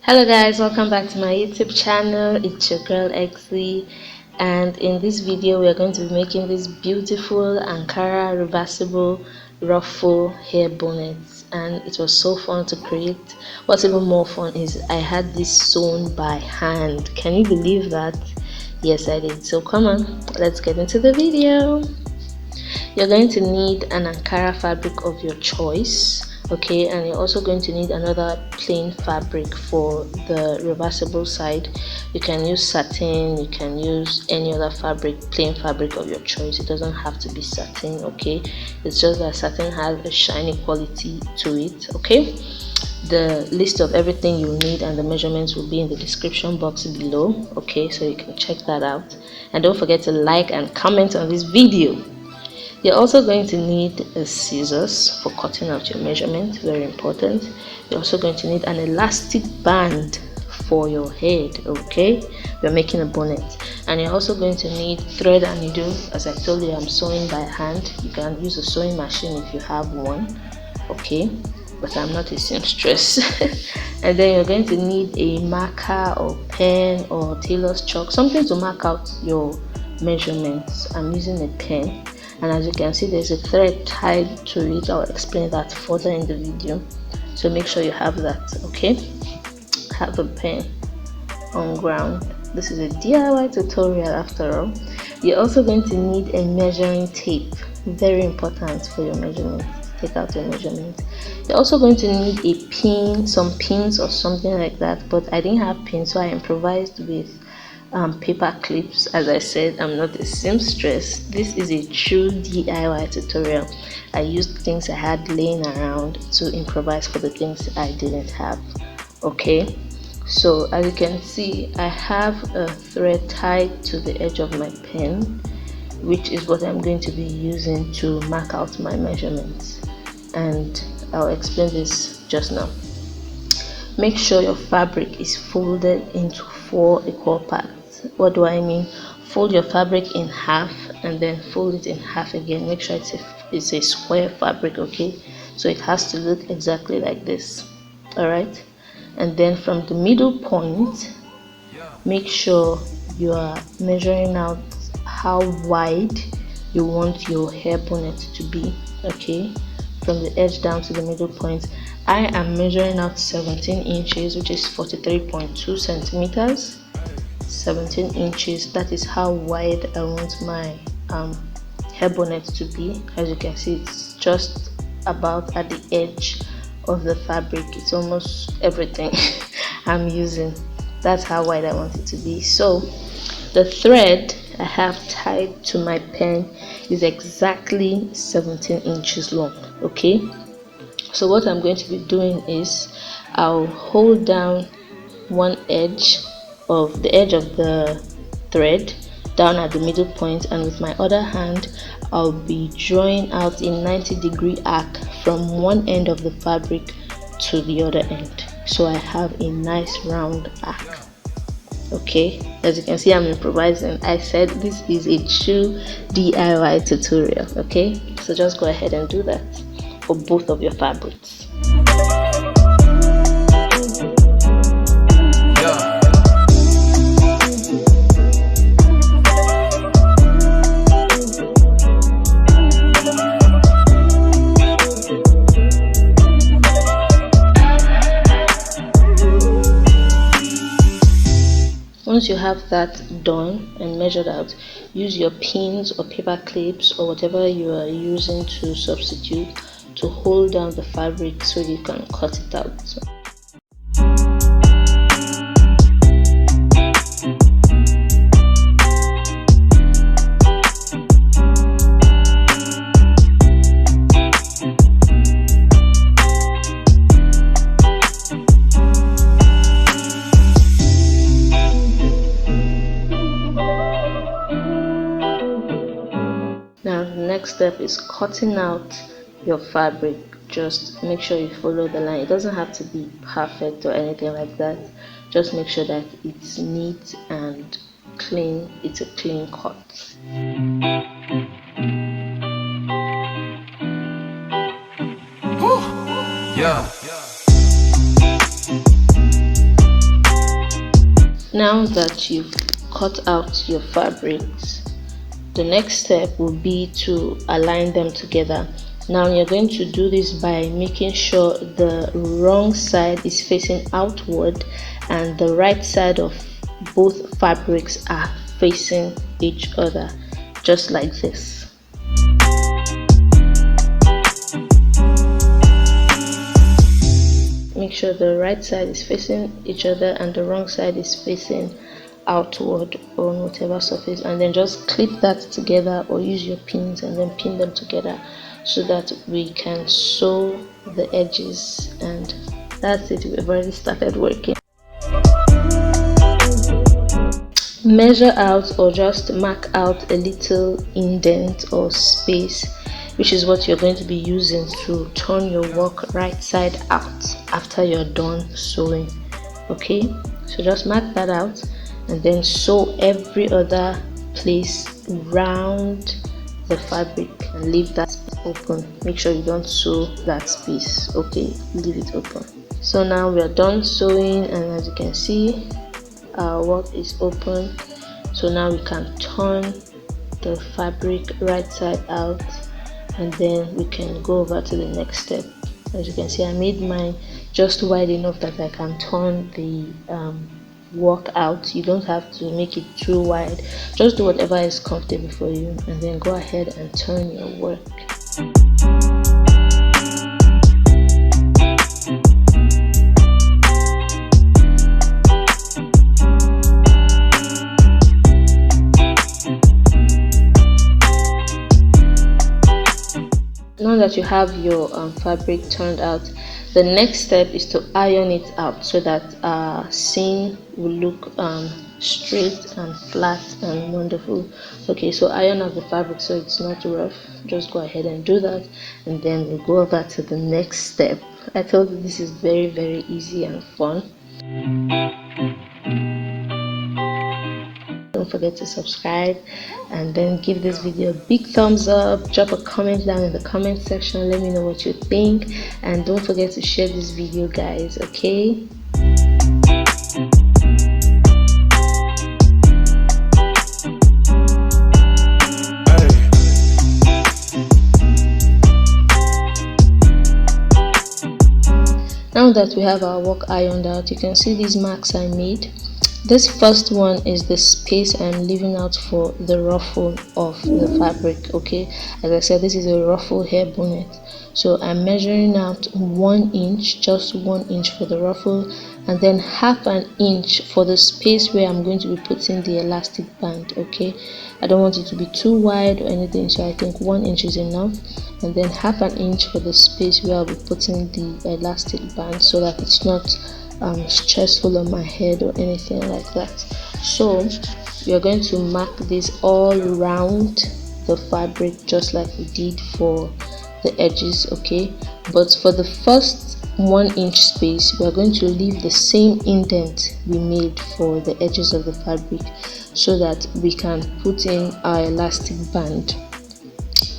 Hello guys, welcome back to my YouTube channel. It's your girl Exley, and in this video we are going to be making this beautiful Ankara reversible ruffle hair bonnet, and it was so fun to create. What's even more fun is I had this sewn by hand. Can you believe that? Yes, I did. So come on, let's get into the video. You're going to need an Ankara fabric of your choice, okay, and you're also going to need another plain fabric for the reversible side. You can use satin, you can use any other fabric, plain fabric of your choice. It doesn't have to be satin, okay? It's just that satin has a shiny quality to it, okay? The list of everything you need and the measurements will be in the description box below, okay, so you can check that out. And don't forget to like and comment on this video. You're also going to need a scissors for cutting out your measurement, very important. You're also going to need an elastic band for your head, okay? We're making a bonnet. And you're also going to need thread and needle. As I told you, I'm sewing by hand. You can use a sewing machine if you have one, okay? But I'm not a seamstress. And then you're going to need a marker or pen or tailor's chalk, something to mark out your measurements. I'm using a pen. And as you can see, there's a thread tied to it. I'll explain that further in the video, so make sure you have that, okay? Have a pen on ground. This is a DIY tutorial after all. You're also going to need a measuring tape, very important for your measurements. Take out your measurements. You're also going to need a pin, some pins or something like that, but I didn't have pins, so I improvised with paper clips. As I said, I'm not a seamstress. This is a true DIY tutorial. I used things I had laying around to improvise for the things I didn't have, okay? So as you can see, I have a thread tied to the edge of my pen, which is what I'm going to be using to mark out my measurements, and I'll explain this just now. Make sure your fabric is folded into 4 equal parts. What do I mean? Fold your fabric in half and then fold it in half again. Make sure it's a square fabric, okay? So it has to look exactly like this, all right? And then from the middle point, make sure you are measuring out how wide you want your hair bonnet to be, okay? From the edge down to the middle point. I am measuring out 17 inches, which is 43.2 centimeters. 17 inches, that is how wide I want my hair bonnet to be. As you can see, it's just about at the edge of the fabric. It's almost everything I'm using. That's how wide I want it to be. So the thread I have tied to my pen is exactly 17 inches long, okay? So what I'm going to be doing is I'll hold down one edge of the thread down at the middle point, and with my other hand I'll be drawing out a 90-degree arc from one end of the fabric to the other end, so I have a nice round arc, okay? As you can see, I'm improvising. I said this is a true DIY tutorial, okay? So just go ahead and do that for both of your fabrics. Once you have that done and measured out, use your pins or paper clips or whatever you are using to substitute to hold down the fabric so you can cut it out. Now the next step is cutting out your fabric. Just make sure you follow the line. It doesn't have to be perfect or anything like that. Just make sure that it's neat and clean. It's a clean cut. Yeah. Now that you've cut out your fabrics, the next step will be to align them together. Now you're going to do this by making sure the wrong side is facing outward and the right side of both fabrics are facing each other, just like this. Make sure the right side is facing each other and the wrong side is facing outward on whatever surface, and then just clip that together or use your pins and then pin them together so that we can sew the edges. And that's it, we've already started working. Measure out or just mark out a little indent or space, which is what you're going to be using to turn your work right side out after you're done sewing. Okay, so just mark that out and then sew every other place round the fabric and leave that open. Make sure you don't sew that space. Okay, leave it open. So now we are done sewing, and as you can see, our work is open. So now we can turn the fabric right side out, and then we can go over to the next step. As you can see, I made mine just wide enough that I can turn the work out. You don't have to make it too wide, just do whatever is comfortable for you, and then go ahead and turn your work. Now that you have your fabric turned out, the next step is to iron it out so that our seam will look straight and flat and wonderful. Okay, so iron out the fabric so it's not rough. Just go ahead and do that, and then we'll go over to the next step. I told you this is very, very easy and fun. Don't forget to subscribe and then give this video a big thumbs up. Drop a comment down in the comment section, let me know what you think, and don't forget to share this video, guys. Okay, now that we have our work ironed out, you can see these marks I made. This first one is the space I'm leaving out for the ruffle of the fabric. Okay, as I said, this is a ruffle hair bonnet, so I'm measuring out 1 inch, just 1 inch for the ruffle, and then half an inch for the space where I'm going to be putting the elastic band. Okay, I don't want it to be too wide or anything, so I think 1 inch is enough, and then half an inch for the space where I'll be putting the elastic band so that it's not stressful on my head or anything like that. So we are going to mark this all around the fabric just like we did for the edges. Okay, but for the first 1 inch space, we are going to leave the same indent we made for the edges of the fabric so that we can put in our elastic band.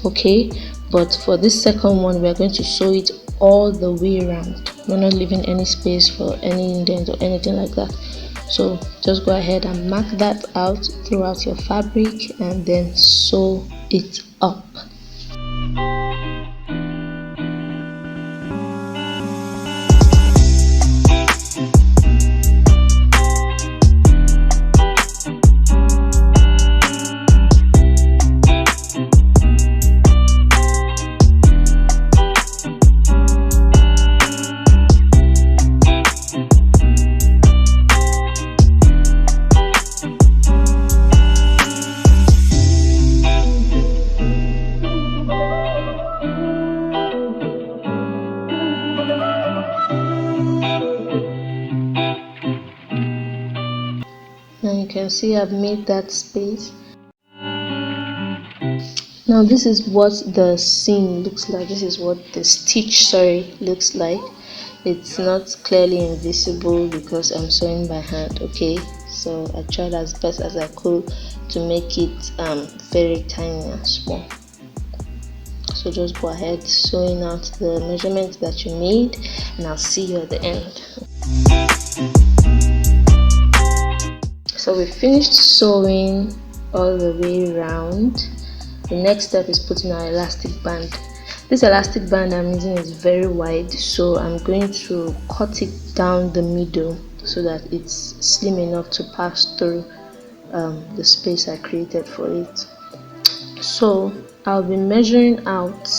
Okay, but for this second one, we are going to sew it all the way around. We're not leaving any space for any indent or anything like that. So just go ahead and mark that out throughout your fabric and then sew it up. Now you can see I've made that space. Now this is what the seam looks like. This is what the stitch looks like. It's not clearly invisible because I'm sewing by hand. Okay, so I tried as best as I could to make it very tiny and small. So just go ahead sewing out the measurements that you made, and I'll see you at the end. So we finished sewing all the way around. The next step is putting our elastic band. This elastic band I'm using is very wide, so I'm going to cut it down the middle so that it's slim enough to pass through the space I created for it. So I'll be measuring out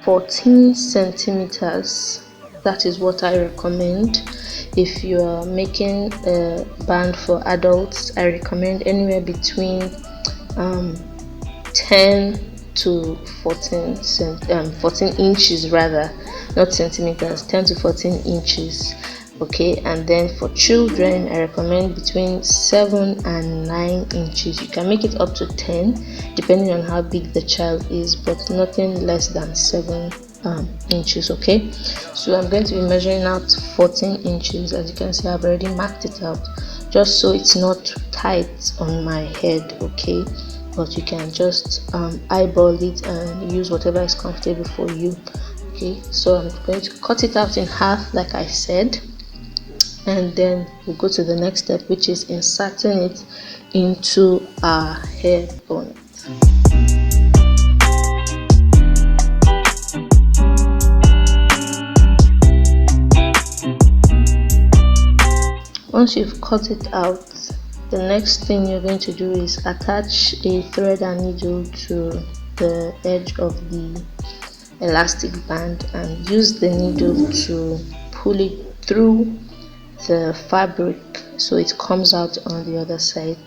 14 centimeters. That is what I recommend. If you are making a band for adults, I recommend anywhere between 10 to 14 inches, rather, not centimeters, 10 to 14 inches. Okay, and then for children I recommend between 7 and 9 inches. You can make it up to 10 depending on how big the child is, but nothing less than 7 inches. Okay, so I'm going to be measuring out 14 inches. As you can see, I've already marked it out just so it's not too tight on my head. Okay, but you can just eyeball it and use whatever is comfortable for you. Okay, so I'm going to cut it out in half like I said, and then we'll go to the next step, which is inserting it into our hair bonnet. Once you've cut it out, the next thing you're going to do is attach a thread and needle to the edge of the elastic band and use the needle to pull it through the fabric so it comes out on the other side.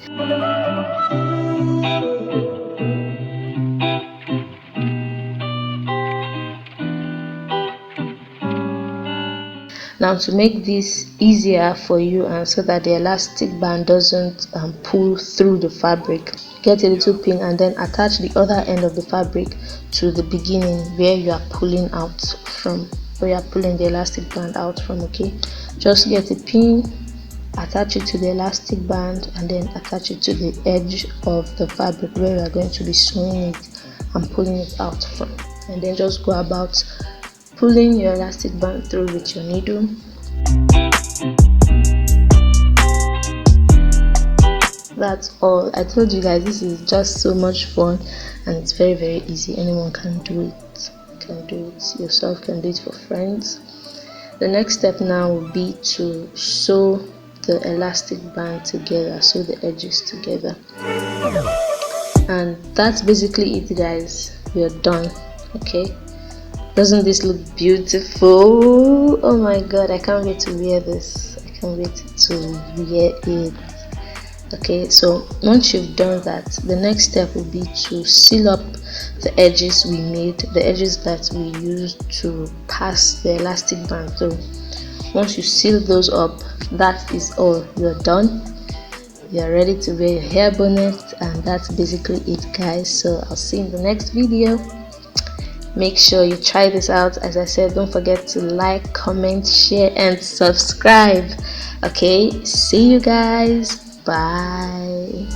Now, to make this easier for you and so that the elastic band doesn't pull through the fabric, get a little pin and then attach the other end of the fabric to the beginning where you are pulling out from, where you are pulling the elastic band out from. Okay, just get a pin, attach it to the elastic band, and then attach it to the edge of the fabric where you are going to be sewing it and pulling it out from, and then just go about pulling your elastic band through with your needle. That's all. I told you guys, this is just so much fun and it's very, very easy. Anyone can do it. You can do it yourself, can do it for friends. The next step now will be to sew the elastic band together, sew the edges together, and that's basically it, guys. We are done. Okay, doesn't this look beautiful? Oh my god, I can't wait to wear this. I can't wait to wear it. Okay, so once you've done that, the next step will be to seal up the edges we made, the edges that we used to pass the elastic band through. Once you seal those up, that is all. You're done. You're ready to wear your hair bonnet, and that's basically it, guys. So I'll see you in the next video. Make sure you try this out. As I said, don't forget to like, comment, share, and subscribe. Okay, see you guys. Bye.